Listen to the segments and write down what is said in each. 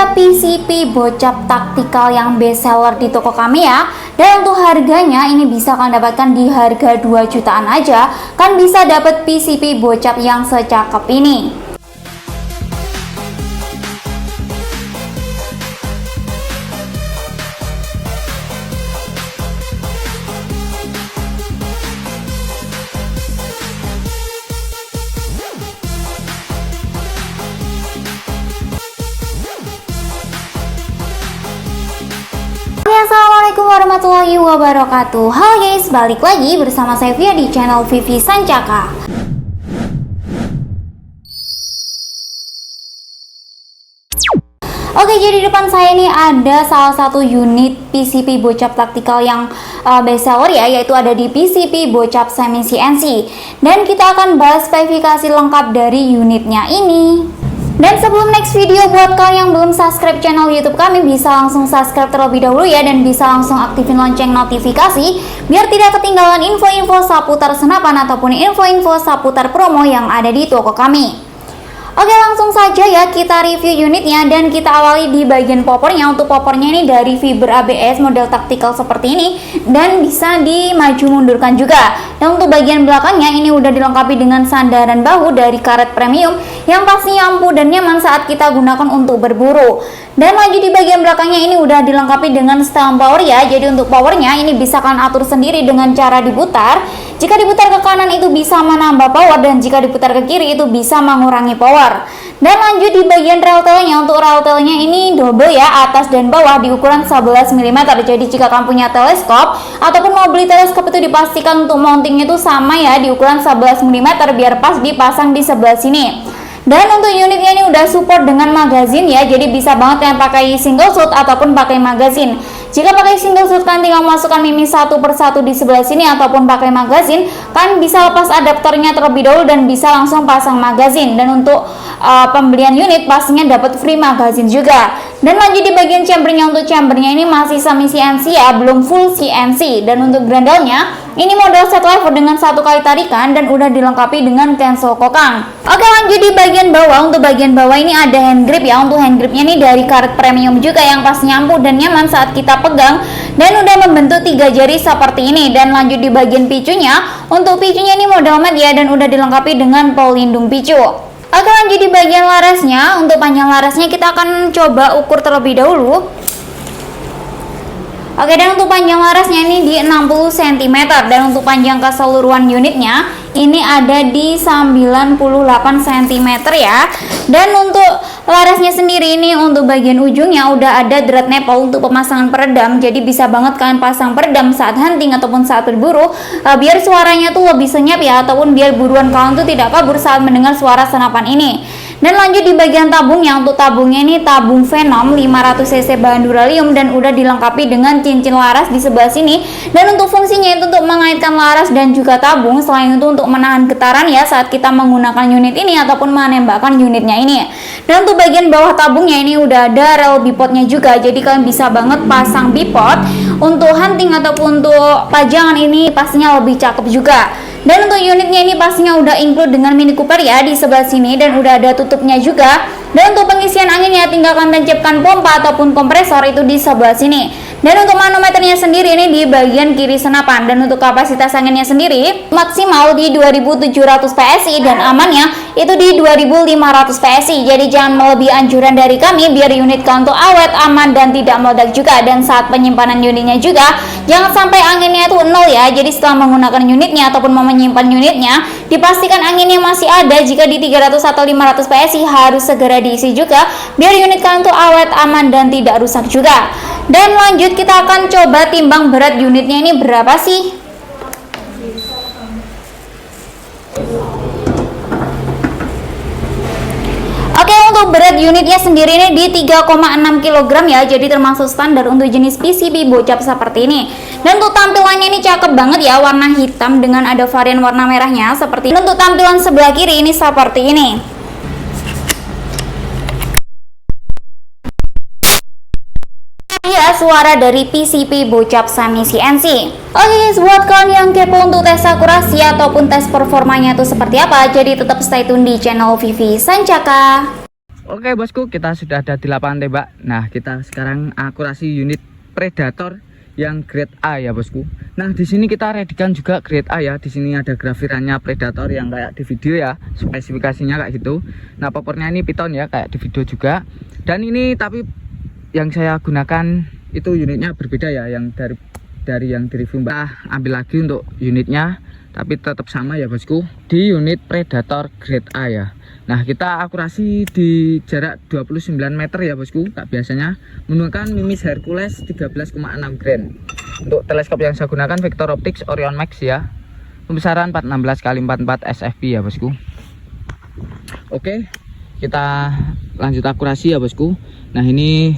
ada PCP bocap taktikal yang best seller di toko kami ya. Dan untuk harganya ini bisa kalian dapatkan di harga 2 jutaan aja. Kan bisa dapat PCP bocap yang secakep ini. Assalamualaikum warahmatullahi wabarakatuh. Halo guys, balik lagi bersama saya Via di channel Vivi Sancaka. Oke, jadi di depan saya ini ada salah satu unit PCP bocap taktikal yang best seller ya, yaitu ada di PCP bocap semi CNC. Dan kita akan bahas spesifikasi lengkap dari unitnya ini. Dan sebelum next video, buat kalian yang belum subscribe channel YouTube kami, bisa langsung subscribe terlebih dahulu ya, dan bisa langsung aktifin lonceng notifikasi biar tidak ketinggalan info-info seputar senapan ataupun info-info seputar promo yang ada di toko kami. Oke, langsung saja ya kita review unitnya, dan kita awali di bagian popornya. Untuk popornya ini dari fiber ABS model taktikal seperti ini, dan bisa dimaju mundurkan juga. Dan untuk bagian belakangnya ini udah dilengkapi dengan sandaran bahu dari karet premium yang pastinya ampuh dan nyaman saat kita gunakan untuk berburu. Dan lanjut di bagian belakangnya ini udah dilengkapi dengan setelan power ya. Jadi untuk powernya ini bisa kalian atur sendiri dengan cara diputar. Jika diputar ke kanan itu bisa menambah power, dan jika diputar ke kiri itu bisa mengurangi power. Dan lanjut di bagian rail-tailnya, untuk rail-tailnya ini double ya, atas dan bawah di ukuran 11 mm. Jadi jika kamu punya teleskop ataupun mau beli teleskop itu dipastikan untuk mountingnya itu sama ya, di ukuran 11 mm biar pas dipasang di sebelah sini. Dan untuk unitnya ini udah support dengan magazin ya, jadi bisa banget yang pakai single shot ataupun pakai magazin. Jika pakai single shot kan tinggal masukkan mimis satu persatu di sebelah sini, ataupun pakai magazin kan bisa lepas adaptornya terlebih dahulu dan bisa langsung pasang magazin. Dan untuk pembelian unit pastinya dapat free magazin juga. Dan lanjut di bagian chambernya, untuk chambernya ini masih semi CNC ya, belum full CNC. Dan untuk grandelnya ini model set lever dengan 1 kali tarikan dan udah dilengkapi dengan cancel kokang. Oke, lanjut di bagian bawah. Untuk bagian bawah ini ada hand grip ya. Untuk hand gripnya ini dari karet premium juga yang pastinya ampuh dan nyaman saat kita pegang, dan udah membentuk 3 jari seperti ini. Dan lanjut di bagian picunya, untuk picunya ini model matte ya, dan udah dilengkapi dengan pelindung picu. Oke, lanjut di bagian larasnya. Untuk panjang larasnya kita akan coba ukur terlebih dahulu. Oke, dan untuk panjang larasnya ini di 60 cm, dan untuk panjang keseluruhan unitnya ini ada di 98 cm ya. Dan untuk larasnya sendiri ini untuk bagian ujungnya udah ada drat nipple untuk pemasangan peredam. Jadi bisa banget kalian pasang peredam saat hunting ataupun saat berburu, biar suaranya tuh lebih senyap ya, ataupun biar buruan kalian tuh tidak kabur saat mendengar suara senapan ini. Dan lanjut di bagian tabungnya, untuk tabungnya ini tabung Venom 500 cc bahan duralium dan udah dilengkapi dengan cincin laras di sebelah sini. Dan untuk fungsinya itu untuk mengaitkan laras dan juga tabung, selain itu untuk menahan getaran ya saat kita menggunakan unit ini ataupun menembakkan unitnya ini. Dan untuk bagian bawah tabungnya ini udah ada rel bipodnya juga, jadi kalian bisa banget pasang bipod untuk hunting ataupun untuk pajangan, ini pastinya lebih cakep juga. Dan untuk unitnya ini pastinya udah include dengan Mini Cooper ya di sebelah sini, dan udah ada tutupnya juga. Dan untuk pengisian anginnya tinggal kalian tancapkan pompa ataupun kompresor itu di sebelah sini. Dan untuk manometernya sendiri ini di bagian kiri senapan. Dan untuk kapasitas anginnya sendiri maksimal di 2700 PSI dan amannya itu di 2500 PSI. Jadi jangan melebihi anjuran dari kami biar unit kalian tuh awet, aman, dan tidak meledak juga. Dan saat penyimpanan unitnya juga jangan sampai anginnya itu nol ya. Jadi setelah menggunakan unitnya ataupun mau menyimpan unitnya, dipastikan anginnya masih ada. Jika di 300 atau 500 PSI harus segera diisi juga biar unit kalian tuh awet, aman, dan tidak rusak juga. Dan lanjut kita akan coba timbang berat unitnya ini berapa sih. Oke, untuk berat unitnya sendiri ini di 3,6 kg ya, jadi termasuk standar untuk jenis PCP bocap seperti ini. Dan untuk tampilannya ini cakep banget ya, warna hitam dengan ada varian warna merahnya seperti ini. Untuk tampilan sebelah kiri ini seperti ini. Ya, suara dari PCP bocap semi CNC. Oke guys, buat kalian yang kepo untuk tes akurasi ataupun tes performanya itu seperti apa, jadi tetap stay tune di channel Vivi Sancaka. Oke bosku, kita sudah ada di lapangan tembak. Nah, kita sekarang akurasi unit Predator yang grade A ya bosku. Nah, di sini kita readykan juga grade A ya. Di sini ada grafirannya Predator yang kayak di video ya, spesifikasinya kayak gitu. Nah, popornya ini Python ya, kayak di video juga. Dan ini tapi yang saya gunakan itu unitnya berbeda ya, yang dari yang di review Mbak. Ambil lagi untuk unitnya, tapi tetap sama ya bosku, di unit Predator grade A ya. Nah, kita akurasi di jarak 29 meter ya bosku. Tak biasanya menggunakan Mimis Hercules 13,6 gram. Untuk teleskop yang saya gunakan Vector Optics Orion Max ya. Pembesaran 416x44 SFP ya bosku. Oke, kita lanjut akurasi ya bosku. Nah, ini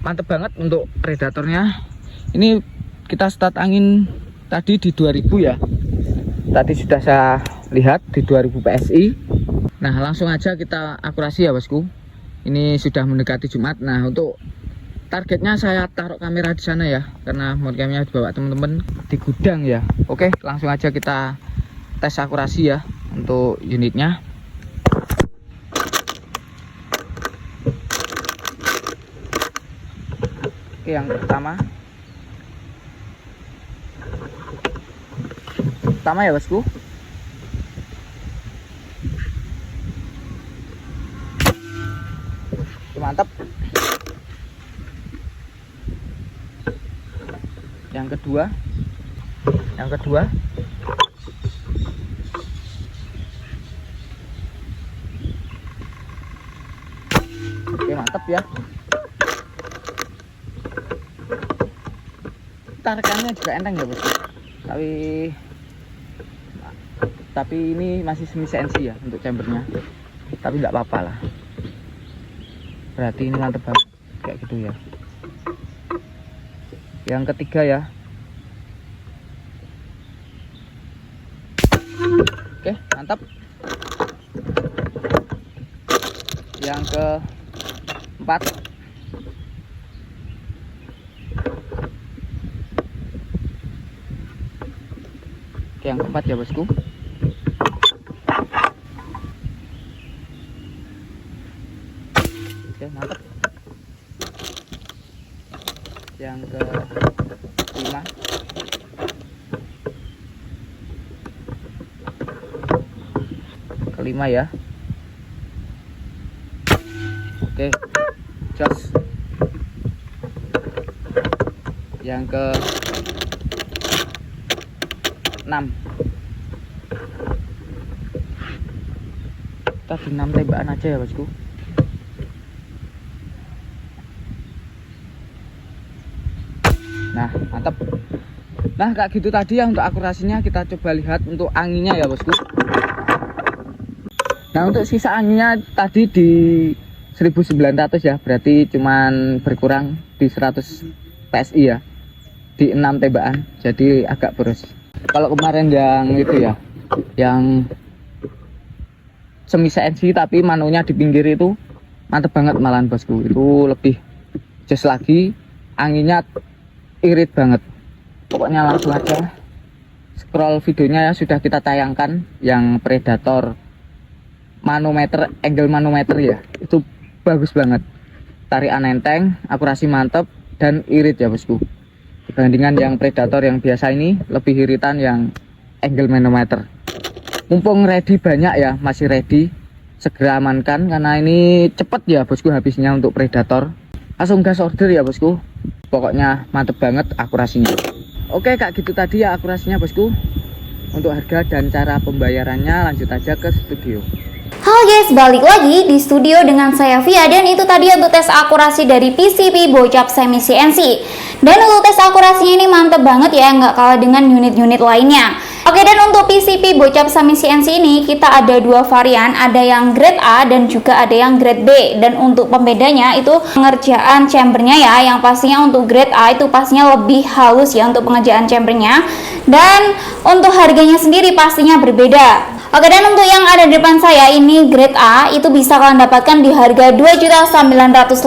mantep banget untuk Predatornya. Ini kita start angin tadi di 2000 ya. Tadi sudah saya lihat di 2000 PSI. Nah, langsung aja kita akurasi ya bosku. Ini sudah mendekati Jumat. Nah, untuk targetnya saya taruh kamera di sana ya, karena modcamnya dibawa teman-teman di gudang ya. Oke, langsung aja kita tes akurasi ya untuk unitnya. Oke, yang pertama ya bosku. Mantap. Yang kedua oke, mantap ya. Tarikannya juga enteng ya bosku, tapi ini masih semi CNC ya untuk chambernya, tapi nggak apa-apa lah. Berarti ini mantep banget kayak gitu ya. Yang ketiga ya. Oke, mantap. Yang keempat. Oke, yang keempat ya bosku. Oke, mantap. Yang kelima. Ya. Oke, jos. Yang ke 6. Kita di 6 tembakan aja ya bosku. Nah, mantap. Nah, kayak gitu tadi ya untuk akurasinya. Kita coba lihat untuk anginnya ya bosku. Nah, untuk sisa anginnya tadi di 1900 ya, berarti cuman berkurang di 100 PSI ya, di 6 tembakan, jadi agak boros. Kalau kemarin yang itu ya, yang semi CNC tapi manunya di pinggir itu mantep banget malahan bosku. Itu lebih jos lagi, anginnya irit banget. Pokoknya langsung aja scroll videonya ya, sudah kita tayangkan yang Predator manometer, angle manometer ya, itu bagus banget, tarikan enteng, akurasi mantap dan irit ya bosku. Dibandingkan yang Predator yang biasa ini lebih iritan yang angle manometer. Mumpung ready banyak ya, masih ready, segera amankan karena ini cepet ya bosku habisnya untuk Predator. Langsung gas order ya bosku, pokoknya mantep banget akurasinya. Oke, kayak gitu tadi ya akurasinya bosku. Untuk harga dan cara pembayarannya lanjut aja ke studio. Halo guys, balik lagi di studio dengan saya Via, dan itu tadi untuk tes akurasi dari PCP Bocap Semi CNC. Dan untuk tes akurasinya ini mantep banget ya, nggak kalah dengan unit-unit lainnya. Oke, dan untuk PCP Bocap Semi CNC ini kita ada dua varian, ada yang grade A dan juga ada yang grade B. Dan untuk pembedanya itu pengerjaan chambernya ya, yang pastinya untuk grade A itu pastinya lebih halus ya untuk pengerjaan chambernya. Dan untuk harganya sendiri pastinya berbeda. Oke, dan untuk yang ada di depan saya ini grade A itu bisa kalian dapatkan di harga 2.950.000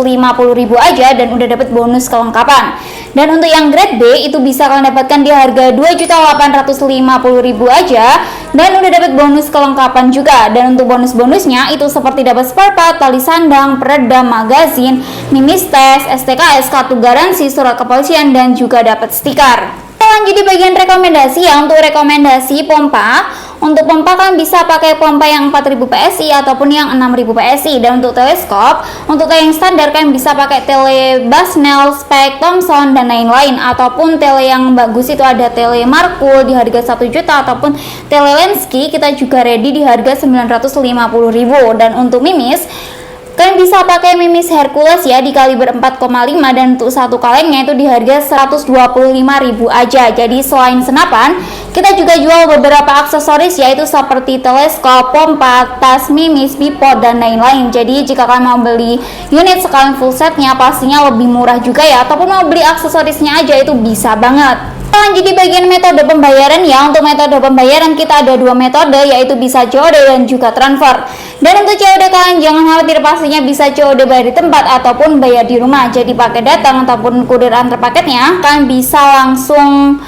aja dan udah dapat bonus kelengkapan. Dan untuk yang grade B itu bisa kalian dapatkan di harga 2.850.000 aja, dan udah dapat bonus kelengkapan juga. Dan untuk bonus-bonusnya itu seperti dapat spare part, tali sandang, peredam, magazin, mimis tes, STKS, kartu garansi, surat kepolisian, dan juga dapat stiker. Lanjut di bagian rekomendasi ya. Untuk rekomendasi pompa, untuk pompa kan bisa pakai pompa yang 4000 PSI ataupun yang 6000 PSI. Dan untuk teleskop, untuk yang standar kan bisa pakai tele Basnel, Spek, Thomson, dan lain-lain. Ataupun tele yang bagus itu ada tele Markul di harga 1 juta, ataupun tele Lenski kita juga ready di harga 950.000. Dan untuk mimis, kalian bisa pakai mimis Hercules ya di kaliber 4,5, dan untuk satu kalengnya itu di harga 125.000 aja. Jadi selain senapan, kita juga jual beberapa aksesoris yaitu seperti teleskop, pompa, tas, mimis, bipod, dan lain-lain. Jadi jika kalian mau beli unit sekalian full setnya pastinya lebih murah juga ya, ataupun mau beli aksesorisnya aja itu bisa banget. Lanjut di bagian metode pembayaran ya. Untuk metode pembayaran kita ada dua metode, yaitu bisa COD dan juga transfer. Dan untuk COD kalian jangan khawatir, pastinya bisa COD bayar di tempat ataupun bayar di rumah. Jadi pakai datang ataupun kurir antar paketnya, kalian bisa langsung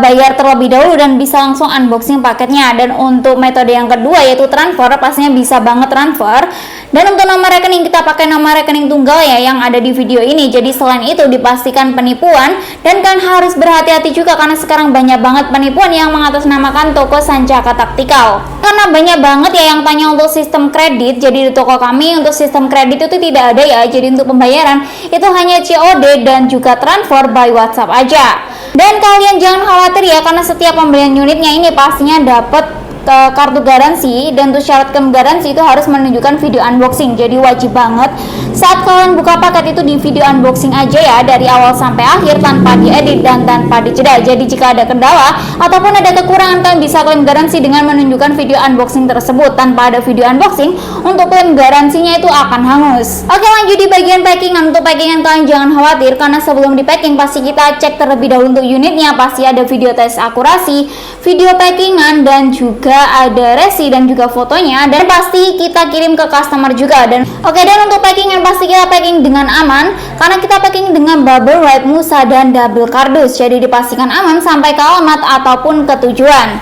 bayar terlebih dahulu dan bisa langsung unboxing paketnya. Dan untuk metode yang kedua yaitu transfer, pastinya bisa banget transfer. Dan untuk nomor rekening kita pakai nomor rekening tunggal ya yang ada di video ini. Jadi selain itu dipastikan penipuan, dan kalian harus berhati-hati juga karena sekarang banyak banget penipuan yang mengatasnamakan toko Sancaka Taktikal. Karena banyak banget ya yang tanya untuk sistem kredit. Jadi di toko kami untuk sistem kredit itu tidak ada ya. Jadi untuk pembayaran itu hanya COD dan juga transfer by WhatsApp aja. Dan kalian jangan khawatir ya, karena setiap pembelian unitnya ini pastinya dapat kartu garansi. Dan untuk syarat garansi itu harus menunjukkan video unboxing. Jadi wajib banget saat kalian buka paket itu di video unboxing aja ya, dari awal sampai akhir tanpa diedit dan tanpa dijeda. Jadi jika ada kendala ataupun ada kekurangan, kalian bisa klaim garansi dengan menunjukkan video unboxing tersebut. Tanpa ada video unboxing, untuk klaim garansinya itu akan hangus. Oke, lanjut di bagian packingan. Untuk packingan kalian jangan khawatir, karena sebelum di packing pasti kita cek terlebih dahulu untuk unitnya. Pasti ada video tes akurasi, video packingan, dan juga ada resi dan juga fotonya, dan pasti kita kirim ke customer juga. Dan dan untuk packingan pasti kita packing dengan aman, karena kita packing dengan bubble wrap, musa, dan double kardus. Jadi dipastikan aman sampai ke alamat ataupun ke tujuan.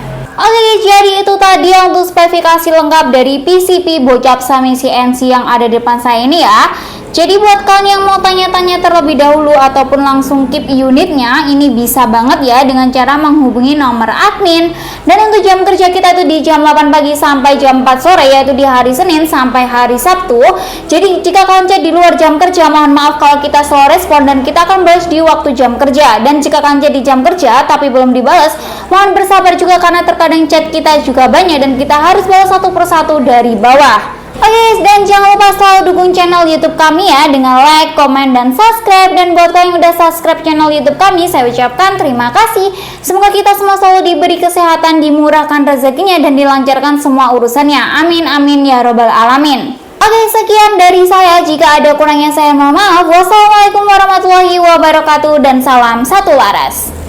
Jadi itu tadi untuk spesifikasi lengkap dari PCP Bocap Xiaomi CNC yang ada di depan saya ini ya. Jadi buat kalian yang mau tanya-tanya terlebih dahulu ataupun langsung keep unitnya, ini bisa banget ya dengan cara menghubungi nomor admin. Dan untuk jam kerja kita itu di jam 8 pagi sampai jam 4 sore, yaitu di hari Senin sampai hari Sabtu. Jadi jika kalian chat di luar jam kerja, mohon maaf kalau kita slow respon dan kita akan balas di waktu jam kerja. Dan jika kalian chat di jam kerja tapi belum dibalas, mohon bersabar juga karena terkadang chat kita juga banyak dan kita harus balas satu persatu dari bawah. Dan jangan lupa selalu dukung channel YouTube kami ya dengan like, komen, dan subscribe. Dan buat kalian yang udah subscribe channel YouTube kami, saya ucapkan terima kasih. Semoga kita semua selalu diberi kesehatan, dimurahkan rezekinya, dan dilancarkan semua urusannya. Amin amin ya robbal alamin. Sekian dari saya. Jika ada kurangnya saya mohon maaf. Wassalamualaikum warahmatullahi wabarakatuh, dan salam satu laras.